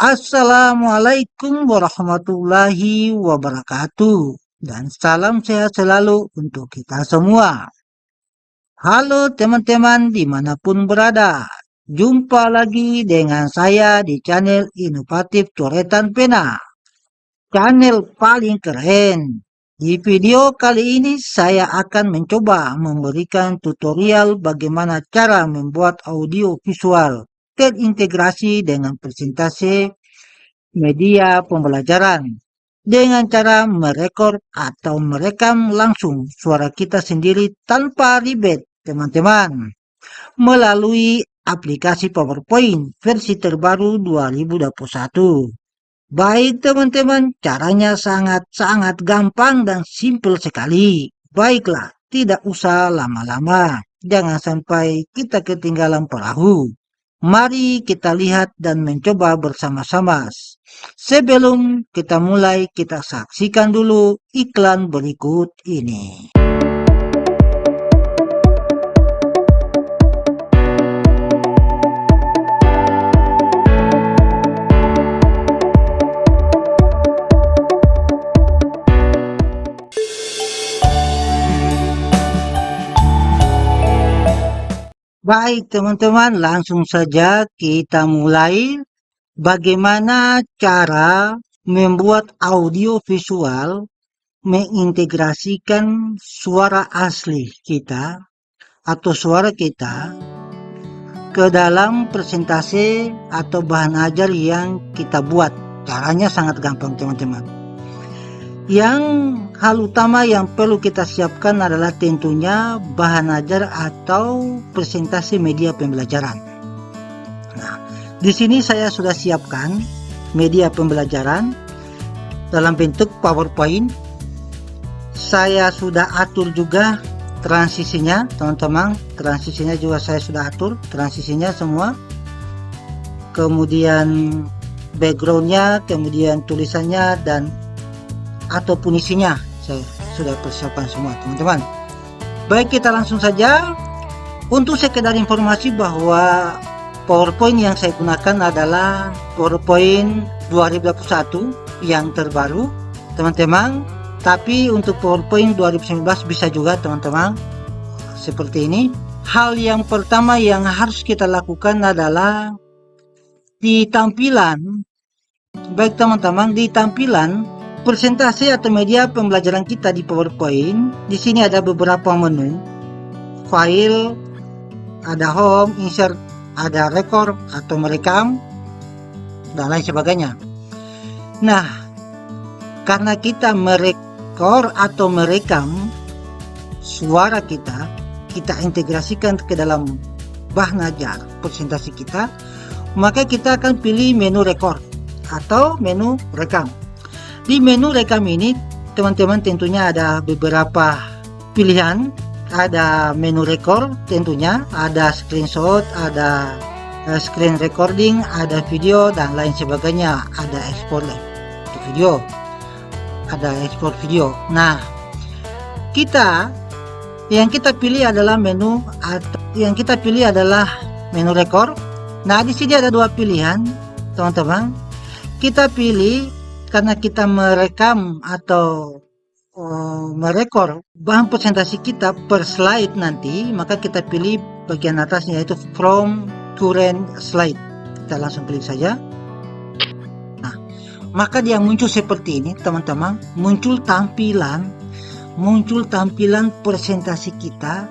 Assalamualaikum warahmatullahi wabarakatuh. Dan salam sehat selalu untuk kita semua. Halo teman-teman dimanapun berada. Jumpa lagi dengan saya di channel Inovatif Coretan Pena. Channel paling keren. Di video kali ini saya akan mencoba memberikan tutorial bagaimana cara membuat audio visual terintegrasi dengan presentasi media pembelajaran dengan cara merekord atau merekam langsung suara kita sendiri tanpa ribet, teman-teman, melalui aplikasi PowerPoint versi terbaru 2021. Baik teman-teman, caranya sangat-sangat gampang dan simpel sekali. Baiklah, tidak usah lama-lama. Jangan sampai kita ketinggalan perahu. Mari kita lihat dan mencoba bersama-sama. Sebelum kita mulai, kita saksikan dulu iklan berikut ini. Baik teman-teman, langsung saja kita mulai. Bagaimana cara membuat audio visual mengintegrasikan suara asli kita atau suara kita ke dalam presentasi atau bahan ajar yang kita buat. Caranya sangat gampang teman-teman. Yang hal utama yang perlu kita siapkan adalah tentunya bahan ajar atau presentasi media pembelajaran. Nah, di sini saya sudah siapkan media pembelajaran dalam bentuk PowerPoint. Saya sudah atur juga transisinya, teman-teman. Transisinya juga saya sudah atur, transisinya semua. Kemudian backgroundnya, kemudian tulisannya dan ataupun isinya saya sudah persiapkan semua, teman-teman. Baik, kita langsung saja. Untuk sekedar informasi bahwa PowerPoint yang saya gunakan adalah PowerPoint 2021 yang terbaru, teman-teman. Tapi untuk PowerPoint 2019 bisa juga, teman-teman. Seperti ini. Hal yang pertama yang harus kita lakukan adalah di tampilan, baik teman-teman, di tampilan presentasi atau media pembelajaran kita di PowerPoint. Di sini ada beberapa menu, file, ada home, insert, ada record atau merekam, dan lain sebagainya. Nah, karena kita merekor atau merekam suara kita, kita integrasikan ke dalam bahan ajar presentasi kita, maka kita akan pilih menu record atau menu rekam. Di menu rekam ini, teman-teman, tentunya ada beberapa pilihan. Ada menu record, tentunya ada screenshot, ada screen recording, ada video dan lain sebagainya. Ada ekspor video, ada ekspor video. Nah, yang kita pilih adalah menu record. Nah, di sini ada dua pilihan, teman-teman. Kita pilih karena kita merekam atau merekor bahan presentasi kita per slide nanti, maka kita pilih bagian atasnya yaitu from current slide. Kita langsung klik saja. Nah, maka dia muncul seperti ini, teman-teman. Muncul tampilan presentasi kita.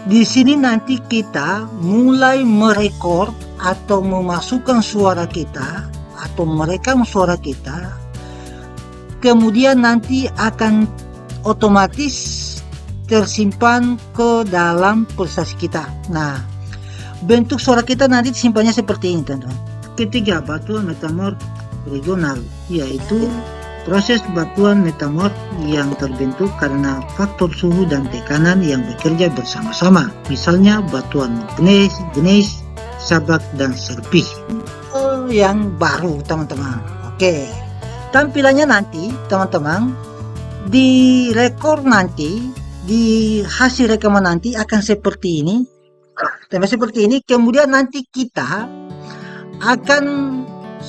Di sini nanti kita mulai merekor atau memasukkan suara kita atau merekam suara kita. Kemudian nanti akan otomatis tersimpan ke dalam presentasi kita. Nah, bentuk suara kita nanti disimpannya seperti ini, teman-teman. Ketiga, batuan metamorf regional, yaitu proses batuan metamorf yang terbentuk karena faktor suhu dan tekanan yang bekerja bersama-sama. Misalnya batuan gneiss, sabak, dan serpis. Yang baru, teman-teman. Oke. Tampilannya nanti, teman-teman, di rekor nanti, di hasil rekaman nanti akan seperti ini. Kemudian nanti kita akan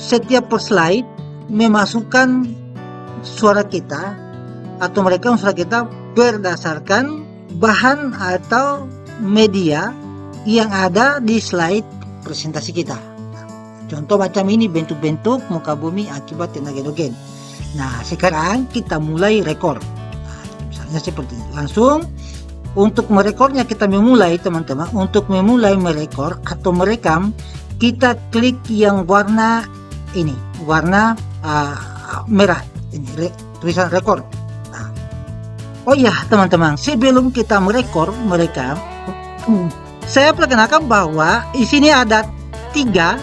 setiap per slide memasukkan suara kita atau merekam suara kita berdasarkan bahan atau media yang ada di slide presentasi kita. Contoh macam ini, bentuk-bentuk muka bumi akibat tenaga endogen. Nah, sekarang kita mulai rekor. Nah, misalnya seperti ini. Langsung untuk merekornya kita memulai, teman-teman. Untuk memulai merekor atau merekam, kita klik yang warna ini, warna merah. Ini tulisan rekor. Nah, oh ya, teman-teman, sebelum kita merekam, saya perkenalkan bahwa di sini ada tiga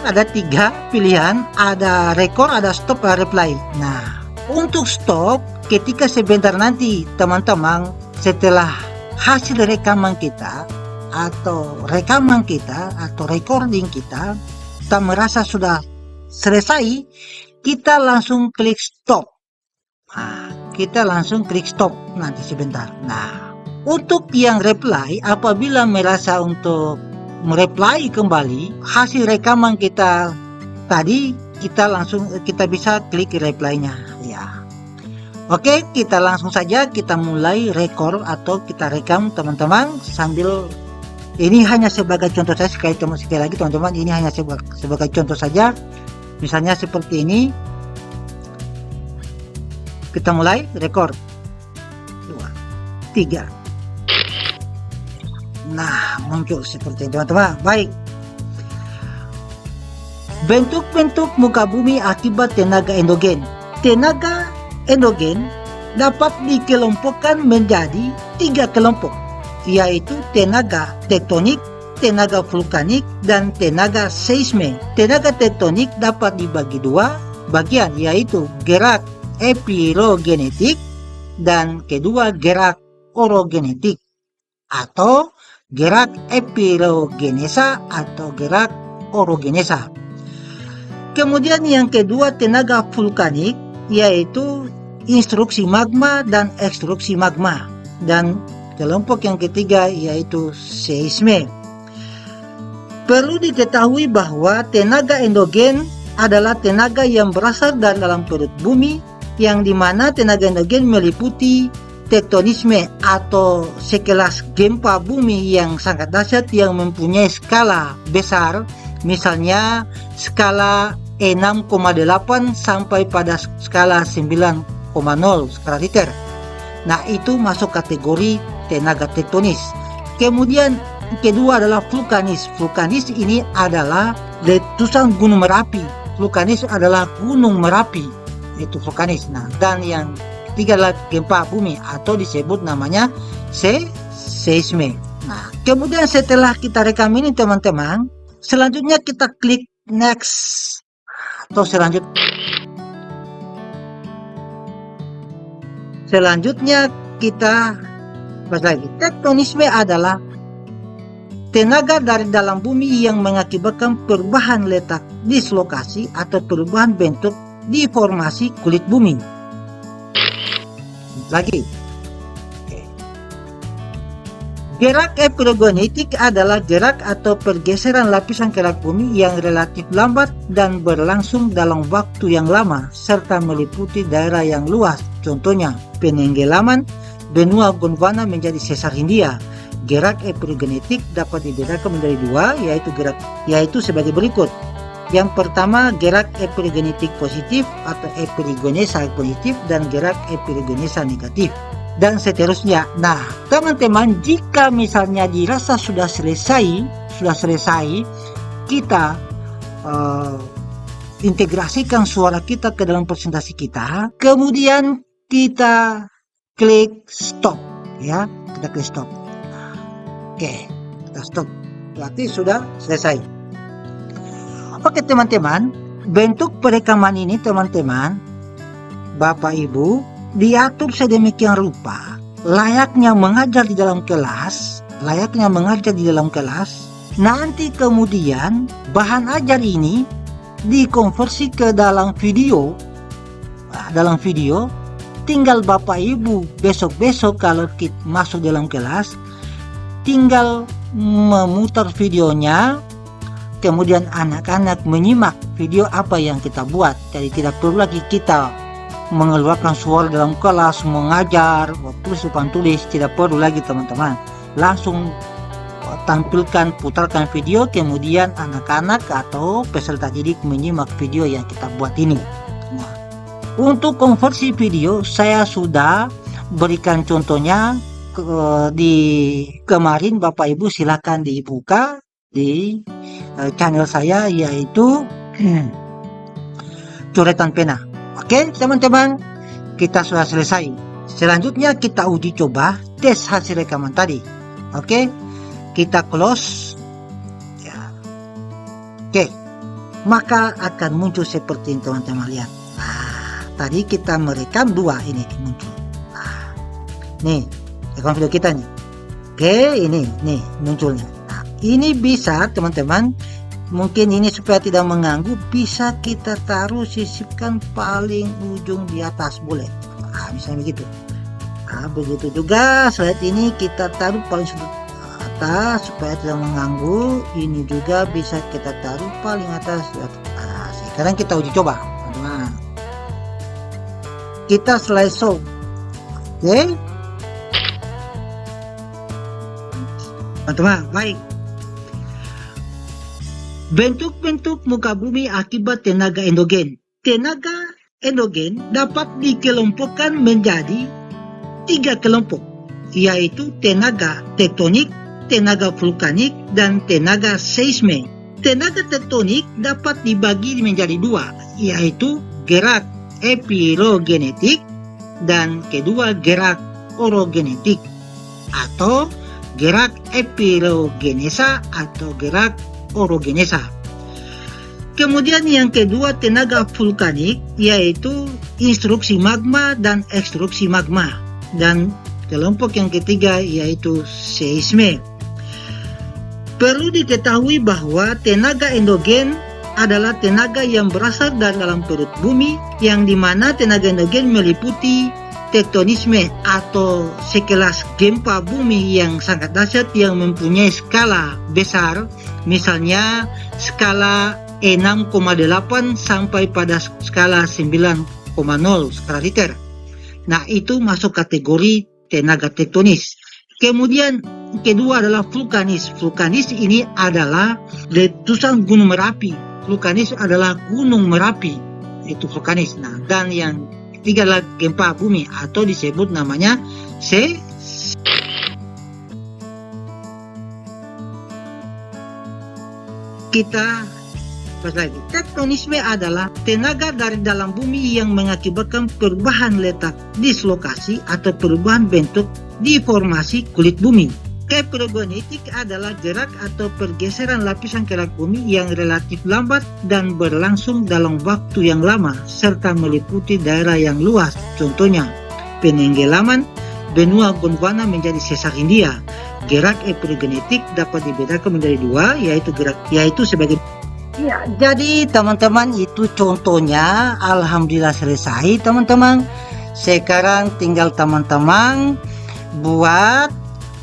pilihan, ada rekor, ada stop, ada reply. Nah, untuk stop, ketika sebentar nanti teman-teman setelah hasil rekaman kita atau recording kita merasa sudah selesai, kita langsung klik stop. Nah, kita langsung klik stop nanti sebentar. Nah, untuk yang reply, apabila merasa untuk mereply kembali hasil rekaman kita tadi, kita bisa klik reply-nya ya. Oke, kita langsung saja kita mulai rekor atau kita rekam, teman-teman. Sambil ini hanya sebagai contoh saya, sekali lagi teman-teman, ini hanya sebagai contoh saja. Misalnya seperti ini, kita mulai rekor 2, 3. Nah, muncul seperti itu, teman-teman. Baik. Bentuk-bentuk muka bumi akibat tenaga endogen. Tenaga endogen dapat dikelompokkan menjadi 3 kelompok, yaitu tenaga tektonik, tenaga vulkanik, dan tenaga seisme. Tenaga tektonik dapat dibagi 2 bagian, yaitu gerak epirogenetik dan kedua gerak orogenetik, atau gerak epirogenesa atau gerak orogenesa. Kemudian yang kedua tenaga vulkanik, yaitu instruksi magma dan ekstruksi magma, dan kelompok yang ketiga yaitu seisme. Perlu diketahui bahwa tenaga endogen adalah tenaga yang berasal dari dalam perut bumi, yang dimana tenaga endogen meliputi tektonisme atau sekelas gempa bumi yang sangat dahsyat yang mempunyai skala besar, misalnya skala 6,8 sampai pada skala 9,0 skala Richter. Nah, itu masuk kategori tenaga tektonis. Kemudian kedua adalah vulkanis. Vulkanis ini adalah letusan gunung Merapi. Vulkanis adalah gunung Merapi, itu vulkanis. Nah, dan yang ketiga adalah gempa bumi atau disebut namanya seisme. Nah, kemudian setelah kita rekam ini, teman-teman, selanjutnya kita klik next atau selanjutnya kita bahas lagi. Tektonisme adalah tenaga dari dalam bumi yang mengakibatkan perubahan letak dislokasi atau perubahan bentuk di formasi kulit bumi. Lagi, gerak epirogenetik adalah gerak atau pergeseran lapisan kerak bumi yang relatif lambat dan berlangsung dalam waktu yang lama serta meliputi daerah yang luas. Contohnya penenggelaman benua Gondwana menjadi sesar Hindia. Gerak epirogenetik dapat dibedakan menjadi 2, yaitu sebagai berikut. Yang pertama, gerak epirogenetik positif atau epirogenesa positif dan gerak epirogenesa negatif, dan seterusnya. Nah, teman-teman, jika misalnya dirasa sudah selesai, kita integrasikan suara kita ke dalam presentasi kita, kemudian kita klik stop, ya, kita klik stop. Oke, kita stop, berarti sudah selesai. Oke, teman-teman, bentuk perekaman ini, teman-teman, Bapak Ibu, diatur sedemikian rupa layaknya mengajar di dalam kelas. Nanti kemudian bahan ajar ini dikonversi ke dalam video. Tinggal Bapak Ibu besok-besok kalau kita masuk dalam kelas, tinggal memutar videonya, kemudian anak-anak menyimak video apa yang kita buat. Jadi tidak perlu lagi kita mengeluarkan suara dalam kelas, mengajar, tulis depan tulis, tidak perlu lagi teman-teman. Langsung tampilkan, putarkan video, kemudian anak-anak atau peserta didik menyimak video yang kita buat ini. Nah, untuk konversi video saya sudah berikan contohnya di kemarin. Bapak Ibu silakan dibuka di channel saya, yaitu coretan pena. Oke teman-teman, kita sudah selesai. Selanjutnya kita uji coba tes hasil rekaman tadi. Oke, kita close ya. Oke, maka akan muncul seperti yang teman-teman lihat. Nah, tadi kita merekam 2, ini muncul. Nah, nih rekam video kita nih. Oke, ini nih munculnya. Nah, ini bisa teman-teman, mungkin ini supaya tidak mengganggu, bisa kita taruh, sisipkan paling ujung di atas, boleh. Nah, misalnya begitu. Nah, begitu juga slide ini kita taruh paling sudut atas supaya tidak mengganggu. Ini juga bisa kita taruh paling atas. Nah, sekarang kita uji coba. Nah, kita slideshow. Oke, teman-teman, baik. Bentuk-bentuk muka bumi akibat tenaga endogen. Tenaga endogen dapat dikelompokkan menjadi 3 kelompok, yaitu tenaga tektonik, tenaga vulkanik, dan tenaga seisme. Tenaga tektonik dapat dibagi menjadi 2, yaitu gerak epirogenetik dan kedua gerak orogenetik, atau gerak epirogenesa atau gerak orogenesa. Kemudian yang kedua tenaga vulkanik, yaitu instruksi magma dan ekstruksi magma. Dan kelompok yang ketiga yaitu seisme. Perlu diketahui bahwa tenaga endogen adalah tenaga yang berasal dari dalam perut bumi, yang dimana tenaga endogen meliputi tektonisme atau sekelas gempa bumi yang sangat dahsyat yang mempunyai skala besar, misalnya skala 6,8 sampai pada skala 9,0 skala Richter. Nah, itu masuk kategori tenaga tektonis. Kemudian kedua adalah vulkanis. Vulkanis ini adalah letusan gunung Merapi. Vulkanis adalah gunung Merapi, itu vulkanis. Nah, dan yang ketiga adalah gempa bumi atau disebut namanya kita pas lagi. Tektonisme adalah tenaga dari dalam bumi yang mengakibatkan perubahan letak dislokasi atau perubahan bentuk deformasi kulit bumi. Epirogenetik adalah gerak atau pergeseran lapisan kerak bumi yang relatif lambat dan berlangsung dalam waktu yang lama serta meliputi daerah yang luas. Contohnya, penenggelaman benua Gondwana menjadi sesar Hindia. Gerak epirogenetik dapat dibedakan menjadi 2, yaitu sebagai ya. Jadi teman-teman, itu contohnya. Alhamdulillah selesai teman-teman. Sekarang tinggal teman-teman buat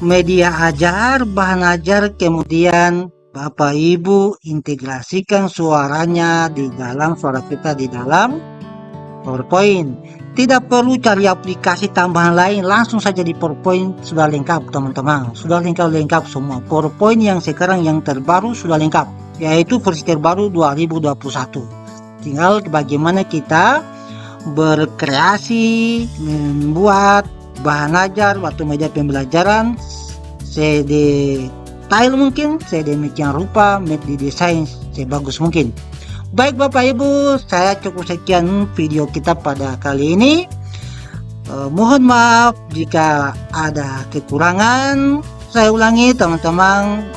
media ajar, bahan ajar, kemudian Bapak Ibu integrasikan suaranya di dalam suara kita di dalam PowerPoint. Tidak perlu cari aplikasi tambahan lain, langsung saja di PowerPoint sudah lengkap teman-teman. Sudah lengkap semua. PowerPoint yang sekarang yang terbaru sudah lengkap, yaitu versi terbaru 2021. Tinggal bagaimana kita berkreasi, membuat bahan ajar atau media pembelajaran sedetail mungkin, sedemikian rupa, didesain sebagus mungkin. Baik Bapak Ibu, saya cukup sekian video kita pada kali ini. Mohon maaf jika ada kekurangan. Saya ulangi teman-teman,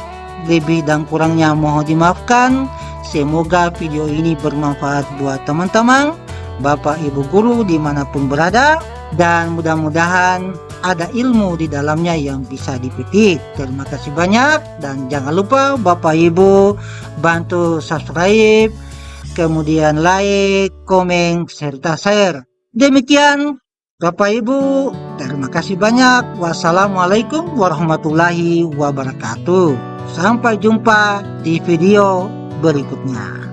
lebih dan kurangnya mohon dimaafkan. Semoga video ini bermanfaat buat teman-teman, Bapak Ibu guru dimanapun berada, dan mudah-mudahan ada ilmu di dalamnya yang bisa dipetik. Terima kasih banyak, dan jangan lupa Bapak Ibu bantu subscribe, kemudian like, komen, serta share. Demikian Bapak Ibu, terima kasih banyak. Wassalamualaikum warahmatullahi wabarakatuh. Sampai jumpa di video berikutnya.